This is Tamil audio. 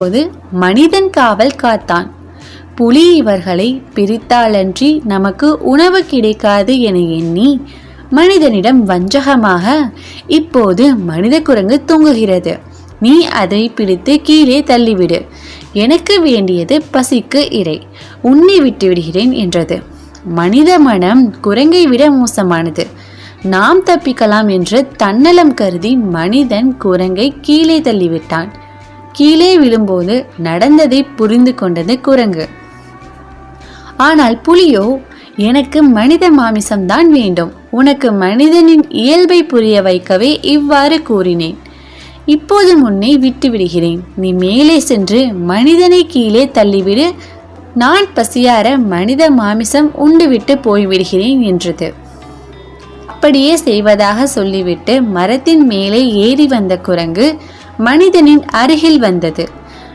போது மனிதன் காவல் காத்தான். புலி இவர்களை பிரித்தாலன்றி நமக்கு உணவு கிடைக்காது என எண்ணி மனிதனிடம் வஞ்சகமாக, இப்போது மனித குரங்கு தூங்குகிறது, நீ அதை பிடித்து கீழே தள்ளிவிடு, எனக்கு வேண்டியது பசிக்கு இறை, உன்னை விட்டு விடுகிறேன் என்றது. மனித மனம் குரங்கை விட மோசமானது. நாம் தப்பிக்கலாம் என்று தன்னலம் கருதி மனிதன் குரங்கை கீழே தள்ளிவிட்டான். கீழே விழும்போது நடந்ததை புரிந்து கொண்டது குரங்கு. ஆனால் புலியோ, எனக்கு மனித மாமிசம்தான் வேண்டும், உனக்கு மனிதனின் இயல்பை புரிய வைக்கவே இவ்வாறு கூறினேன், இப்போது உன்னை விட்டு விடுகிறேன், நீ மேலே சென்று மனிதனை கீழே தள்ளிவிடு, நான் பசியார மனித மாமிசம் உண்டுவிட்டு போய்விடுகிறேன் என்றது. அப்படியே செய்வதாக சொல்லிவிட்டு மரத்தின் மேலே ஏறி வந்த குரங்கு மனிதனின் அருகில் வந்தது.